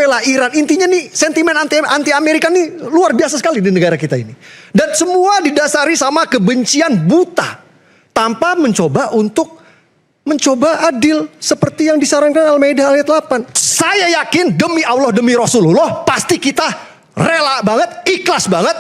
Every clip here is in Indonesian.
lah Iran. Intinya nih sentimen anti Amerika nih luar biasa sekali di negara kita ini. Dan semua didasari sama kebencian buta. Tanpa mencoba adil seperti yang disarankan Al-Maidah ayat 8. Saya yakin demi Allah demi Rasulullah pasti kita rela banget, ikhlas banget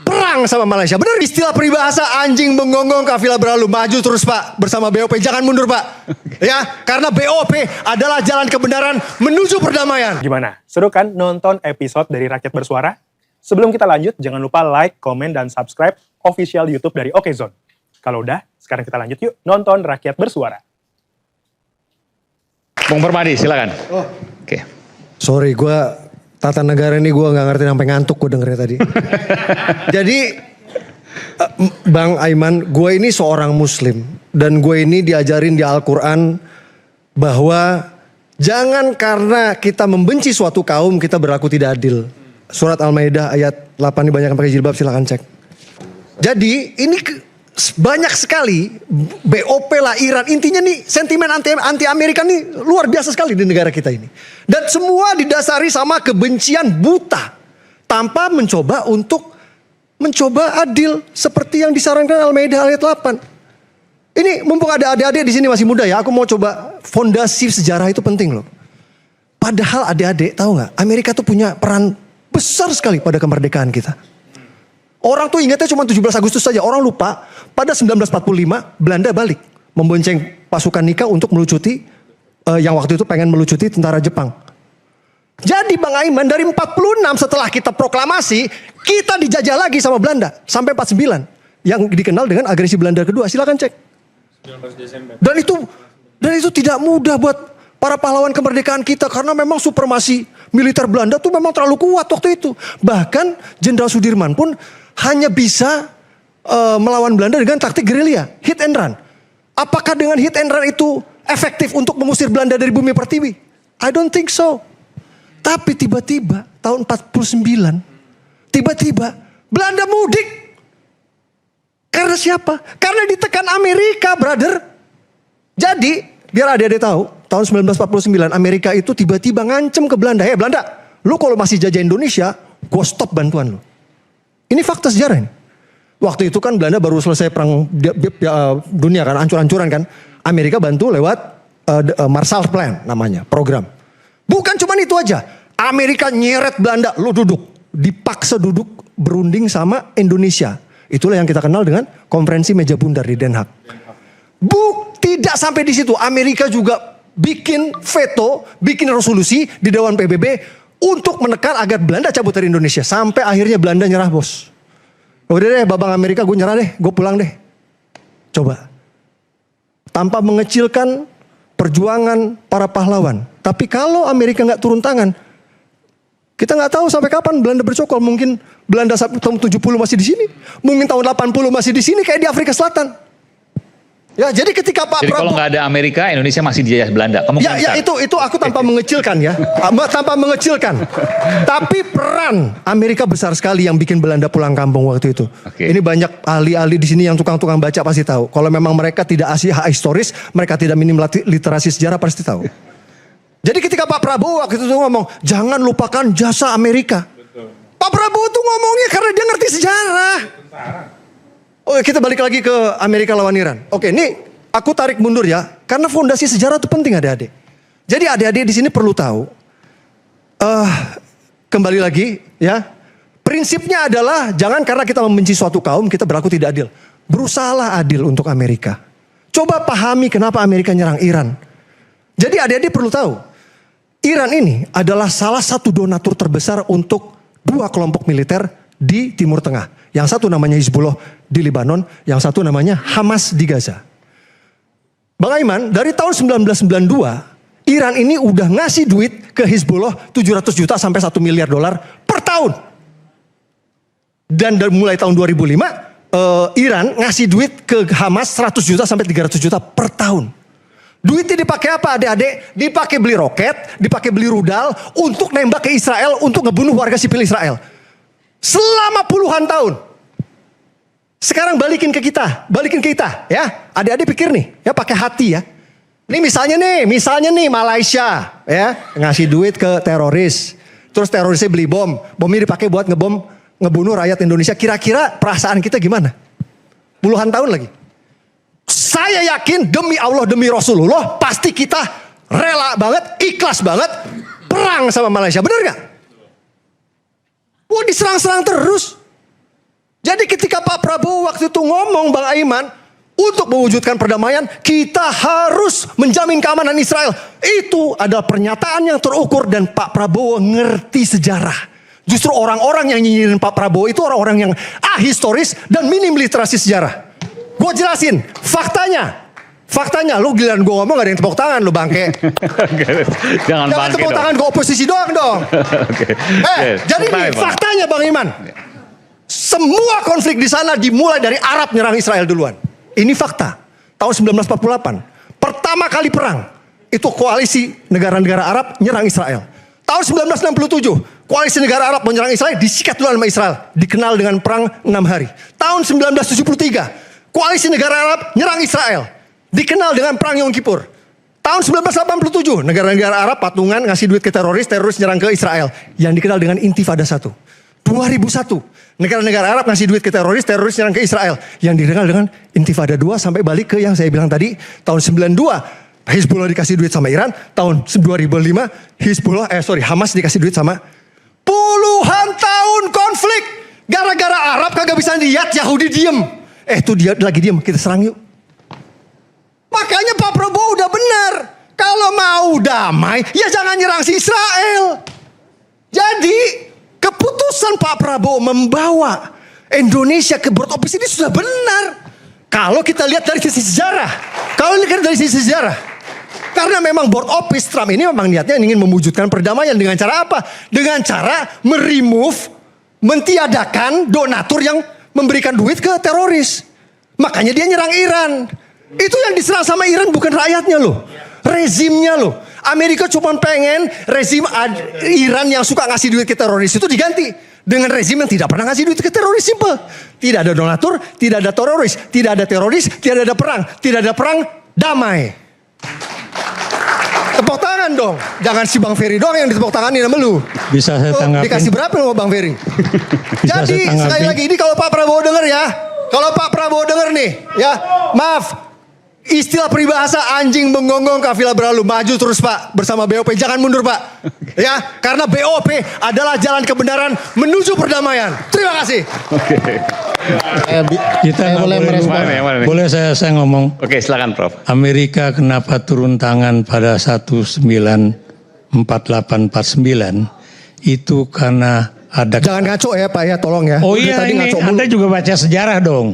perang sama Malaysia. Benar istilah peribahasa anjing menggonggong kafilah berlalu. Maju terus Pak bersama BOP. Jangan mundur Pak. Ya, karena BOP adalah jalan kebenaran menuju perdamaian. Gimana? Seru kan nonton episode dari Rakyat Bersuara? Sebelum kita lanjut, jangan lupa like, komen, dan subscribe official YouTube dari Okezone. Kalau udah, sekarang kita lanjut yuk nonton Rakyat Bersuara. Bung Permadi, silakan. Oke. Sorry, gue tata negara ini gue nggak ngerti sampai ngantuk gue dengernya tadi. Jadi Bang Aiman, gue ini seorang Muslim dan gue ini diajarin di Al-Quran bahwa jangan karena kita membenci suatu kaum kita berlaku tidak adil. Surat Al-Maidah ayat 8 ini banyak yang pakai jilbab, silakan cek. Jadi ini banyak sekali BOP lah Iran. Intinya nih sentimen anti Amerika nih luar biasa sekali di negara kita ini. Dan semua didasari sama kebencian buta. Tanpa mencoba adil seperti yang disarankan Al-Maidah ayat 8. Ini mumpung ada adik-adik di sini masih muda ya. Aku mau coba fondasi sejarah itu penting loh. Padahal adik-adik tahu nggak? Amerika tuh punya peran besar sekali pada kemerdekaan kita. Orang tuh ingatnya cuma 17 Agustus saja. Orang lupa pada 1945 Belanda balik. Membonceng pasukan Nika untuk melucuti. Yang waktu itu pengen melucuti tentara Jepang. Jadi Bang Aiman dari 46 setelah kita proklamasi. Kita dijajah lagi sama Belanda. Sampai 49. Yang dikenal dengan agresi Belanda kedua. Silakan cek. 19 Desember. Dan itu tidak mudah buat para pahlawan kemerdekaan kita. Karena memang supremasi militer Belanda tuh memang terlalu kuat waktu itu. Bahkan Jenderal Sudirman pun hanya bisa melawan Belanda dengan taktik gerilya, hit and run. Apakah dengan hit and run itu efektif untuk mengusir Belanda dari bumi pertiwi? I don't think so. Tapi tiba-tiba tahun 49, tiba-tiba Belanda mudik. Karena siapa? Karena ditekan Amerika, brother. Jadi, biar adik-adik tahu, tahun 1949 Amerika itu tiba-tiba ngancem ke Belanda. Hei Belanda, lu kalau masih jajah Indonesia, gue stop bantuan lu. Ini fakta sejarah ini. Waktu itu kan Belanda baru selesai perang dunia kan, hancur-hancuran kan. Amerika bantu lewat Marshall Plan namanya, program. Bukan cuma itu aja. Amerika nyeret Belanda, lu duduk. Dipaksa duduk berunding sama Indonesia. Itulah yang kita kenal dengan konferensi meja bundar di Den Haag. Tidak sampai di situ. Amerika juga bikin veto, bikin resolusi di Dewan PBB untuk menekan agar Belanda cabut dari Indonesia. Sampai akhirnya Belanda nyerah bos. Udah deh babang Amerika gue nyerah deh. Gue pulang deh. Coba. Tanpa mengecilkan perjuangan para pahlawan. Tapi kalau Amerika gak turun tangan. Kita gak tahu sampai kapan Belanda bercokol. Mungkin Belanda tahun 70 masih di sini. Mungkin tahun 80 masih di sini kayak di Afrika Selatan. Ya, jadi ketika Pak Prabowo... Jadi kalau nggak ada Amerika, Indonesia masih dijajah Belanda. Ya itu aku tanpa mengecilkan ya. Tanpa mengecilkan. Tapi peran Amerika besar sekali yang bikin Belanda pulang kampung waktu itu. Okay. Ini banyak ahli-ahli di sini yang tukang-tukang baca pasti tahu. Kalau memang mereka tidak asli historis, mereka tidak minim literasi sejarah pasti tahu. Jadi ketika Pak Prabowo waktu itu ngomong, jangan lupakan jasa Amerika. Betul. Pak Prabowo tuh ngomongnya karena dia ngerti sejarah. Oke, kita balik lagi ke Amerika lawan Iran. Oke, ini aku tarik mundur ya, karena fondasi sejarah itu penting adik-adik. Jadi adik-adik di sini perlu tahu. Kembali lagi ya, prinsipnya adalah jangan karena kita membenci suatu kaum kita berlaku tidak adil. Berusahalah adil untuk Amerika. Coba pahami kenapa Amerika nyerang Iran. Jadi adik-adik perlu tahu, Iran ini adalah salah satu donatur terbesar untuk dua kelompok militer di Timur Tengah. Yang satu namanya Hizbullah di Lebanon, yang satu namanya Hamas di Gaza. Bang Aiman, dari tahun 1992, Iran ini udah ngasih duit ke Hizbullah 700 juta sampai 1 miliar dolar per tahun. Dan mulai tahun 2005, Iran ngasih duit ke Hamas 100 juta sampai 300 juta per tahun. Duitnya dipakai apa adik-adik? Dipakai beli roket, dipakai beli rudal untuk nembak ke Israel, untuk ngebunuh warga sipil Israel. Selama puluhan tahun. Sekarang balikin ke kita ya. Adik-adik pikir nih, ya pakai hati ya. Ini misalnya nih Malaysia ya, ngasih duit ke teroris. Terus terorisnya beli bom. Bomnya dipakai buat ngebunuh rakyat Indonesia. Kira-kira perasaan kita gimana? Puluhan tahun lagi. Saya yakin demi Allah, demi Rasulullah, pasti kita rela banget, ikhlas banget, perang sama Malaysia. Bener gak? Wah, diserang-serang terus. Jadi ketika Pak Prabowo waktu itu ngomong, Bang Aiman, untuk mewujudkan perdamaian, kita harus menjamin keamanan Israel. Itu adalah pernyataan yang terukur dan Pak Prabowo ngerti sejarah. Justru orang-orang yang nyinyirin Pak Prabowo itu orang-orang yang ahistoris dan minim literasi sejarah. Gue jelasin, faktanya, lu giliran gue ngomong gak ada yang tepuk tangan lu bangke. Jangan tepuk tangan ke oposisi doang dong. Jadi nih, faktanya Bang Iman. Semua konflik di sana dimulai dari Arab nyerang Israel duluan. Ini fakta. Tahun 1948, pertama kali perang, itu koalisi negara-negara Arab nyerang Israel. Tahun 1967, koalisi negara Arab menyerang Israel, disikat duluan sama Israel. Dikenal dengan perang 6 hari. Tahun 1973, koalisi negara Arab nyerang Israel. Dikenal dengan perang Yom Kippur. Tahun 1987, negara-negara Arab patungan ngasih duit ke teroris nyerang ke Israel. Yang dikenal dengan Intifada 1. 2001, negara-negara Arab ngasih duit ke teroris nyerang ke Israel. Yang dikenal dengan Intifada 2 sampai balik ke yang saya bilang tadi, tahun 92. Hizbullah dikasih duit sama Iran. Tahun 2005, Hamas dikasih duit sama. Puluhan tahun konflik. Gara-gara Arab kagak bisa lihat, Yahudi diem. Tuh dia lagi diem, kita serang yuk. Makanya Pak Prabowo udah benar. Kalau mau damai, ya jangan nyerang si Israel. Jadi, keputusan Pak Prabowo membawa Indonesia ke board of peace ini sudah benar. Kalau kita lihat dari sisi sejarah. Karena memang board of peace Trump ini memang niatnya ingin mewujudkan perdamaian. Dengan cara apa? Dengan cara mentiadakan donatur yang memberikan duit ke teroris. Makanya dia nyerang Iran. Itu yang diserang sama Iran bukan rakyatnya loh. Rezimnya loh. Amerika cuma pengen rezim Iran yang suka ngasih duit ke teroris itu diganti. Dengan rezim yang tidak pernah ngasih duit ke teroris. Simple. Tidak ada donatur, tidak ada teroris, tidak ada perang. Tidak ada perang, damai. Tepuk tangan dong. Jangan si Bang Ferry doang yang ditepuk tanganin sama lu. Bisa saya tanggapin? Dikasih berapa sama Bang Ferry? Jadi sekali lagi ini kalau Pak Prabowo denger ya. Kalau Pak Prabowo denger nih ya. Maaf. Istilah peribahasa anjing menggonggong kafilah berlalu. Maju terus Pak bersama BOP. Jangan mundur Pak. Ya, karena BOP adalah jalan kebenaran menuju perdamaian. Terima kasih. Kita boleh merespon. Boleh saya ngomong. Oke, silakan Prof. Amerika kenapa turun tangan pada 1948-49 itu karena ada. Jangan ngaco ya Pak ya, tolong ya. Oh iya, ini Anda juga baca sejarah dong.